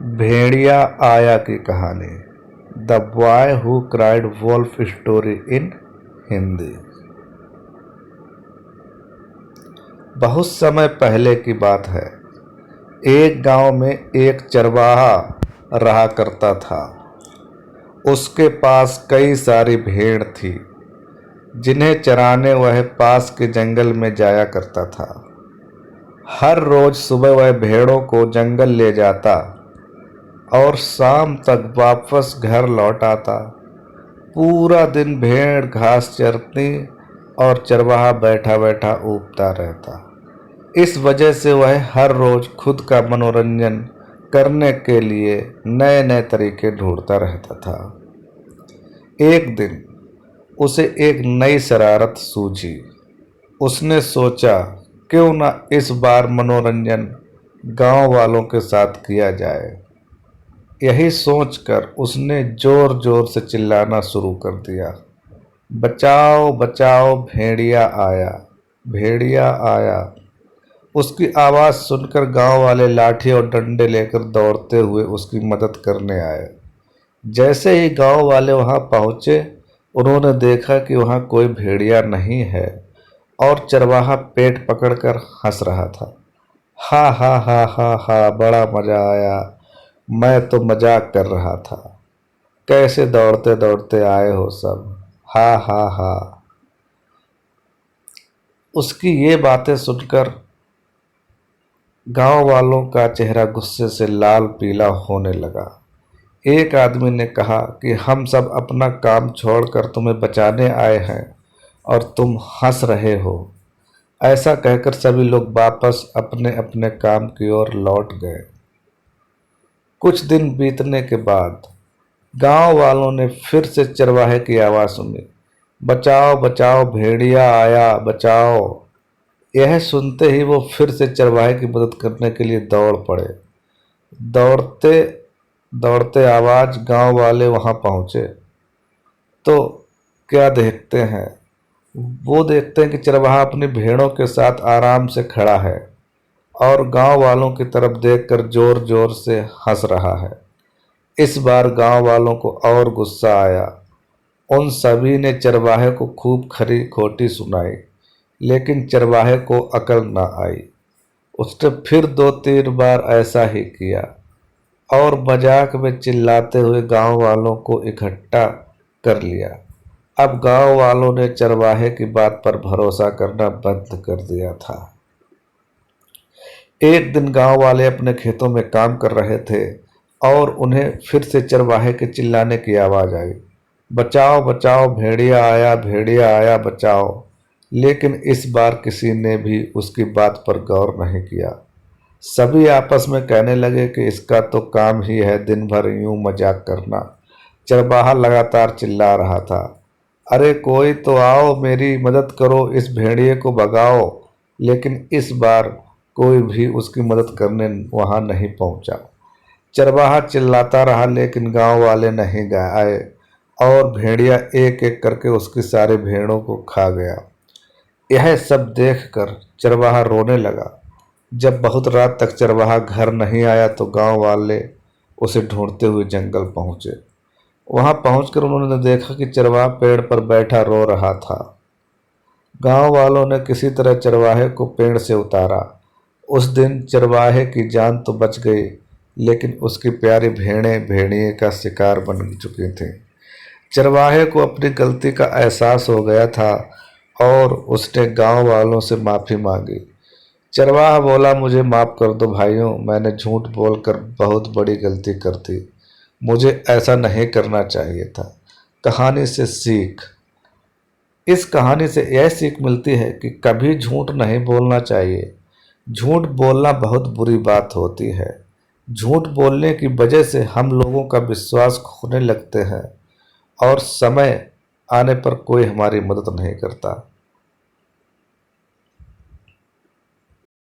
भेड़िया आया की कहानी। The boy who cried wolf story in Hindi. बहुत समय पहले की बात है। एक गांव में एक चरवाहा रहा करता था। उसके पास कई सारी भेड़ थी जिन्हें चराने वह पास के जंगल में जाया करता था। हर रोज सुबह वह भेड़ों को जंगल ले जाता और शाम तक वापस घर लौट आता। पूरा दिन भेड़ घास चरती और चरवाहा बैठा बैठा ऊबता रहता। इस वजह से वह हर रोज खुद का मनोरंजन करने के लिए नए नए तरीके ढूंढता रहता था। एक दिन उसे एक नई शरारत सूझी। उसने सोचा, क्यों ना इस बार मनोरंजन गांव वालों के साथ किया जाए। यही सोचकर उसने जोर जोर से चिल्लाना शुरू कर दिया, बचाओ बचाओ भेड़िया आया, भेड़िया आया। उसकी आवाज़ सुनकर गांव वाले लाठी और डंडे लेकर दौड़ते हुए उसकी मदद करने आए। जैसे ही गांव वाले वहां पहुंचे, उन्होंने देखा कि वहां कोई भेड़िया नहीं है और चरवाहा पेट पकड़कर हंस रहा था। हा हा हा हा हा, बड़ा मजा आया, मैं तो मजाक कर रहा था। कैसे दौड़ते दौड़ते आए हो सब, हा हा हा। उसकी ये बातें सुनकर गांव वालों का चेहरा गुस्से से लाल पीला होने लगा। एक आदमी ने कहा कि हम सब अपना काम छोड़कर तुम्हें बचाने आए हैं और तुम हंस रहे हो। ऐसा कहकर सभी लोग वापस अपने अपने काम की ओर लौट गए। कुछ दिन बीतने के बाद गांव वालों ने फिर से चरवाहे की आवाज़ सुनी, बचाओ बचाओ भेड़िया आया, बचाओ। यह सुनते ही वो फिर से चरवाहे की मदद करने के लिए दौड़ पड़े। दौड़ते दौड़ते आवाज गांव वाले वहां पहुंचे तो क्या देखते हैं, वो देखते हैं कि चरवाहा अपनी भेड़ों के साथ आराम से खड़ा है और गांव वालों की तरफ देखकर जोर जोर से हंस रहा है। इस बार गांव वालों को और गुस्सा आया। उन सभी ने चरवाहे को खूब खरी खोटी सुनाई, लेकिन चरवाहे को अकल न आई। उसने फिर 2-3 बार ऐसा ही किया और मजाक में चिल्लाते हुए गांव वालों को इकट्ठा कर लिया। अब गांव वालों ने चरवाहे की बात पर भरोसा करना बंद कर दिया था। एक दिन गांव वाले अपने खेतों में काम कर रहे थे और उन्हें फिर से चरवाहे के चिल्लाने की आवाज़ आई, बचाओ बचाओ भेड़िया आया, बचाओ। लेकिन इस बार किसी ने भी उसकी बात पर गौर नहीं किया। सभी आपस में कहने लगे कि इसका तो काम ही है दिन भर यूं मजाक करना। चरवाहा लगातार चिल्ला रहा था, अरे कोई तो आओ, मेरी मदद करो, इस भेड़िए को भगाओ। लेकिन इस बार कोई भी उसकी मदद करने वहां नहीं पहुंचा। चरवाहा चिल्लाता रहा लेकिन गांव वाले नहीं आए और भेड़िया एक एक करके उसकी सारी भेड़ों को खा गया। यह सब देखकर चरवाहा रोने लगा। जब बहुत रात तक चरवाहा घर नहीं आया तो गांव वाले उसे ढूंढते हुए जंगल पहुंचे। वहां पहुंचकर उन्होंने देखा कि चरवाहा पेड़ पर बैठा रो रहा था। गांव वालों ने किसी तरह चरवाहे को पेड़ से उतारा। उस दिन चरवाहे की जान तो बच गई, लेकिन उसकी प्यारी भेड़ें भेड़िए का शिकार बन चुकी थीं। चरवाहे को अपनी गलती का एहसास हो गया था और उसने गांव वालों से माफ़ी मांगी। चरवाहा बोला, मुझे माफ़ कर दो भाइयों, मैंने झूठ बोलकर बहुत बड़ी गलती कर दी। मुझे ऐसा नहीं करना चाहिए था। कहानी से सीख। इस कहानी से यह सीख मिलती है कि कभी झूठ नहीं बोलना चाहिए। झूठ बोलना बहुत बुरी बात होती है। झूठ बोलने की वजह से हम लोगों का विश्वास खोने लगते हैं और समय आने पर कोई हमारी मदद नहीं करता।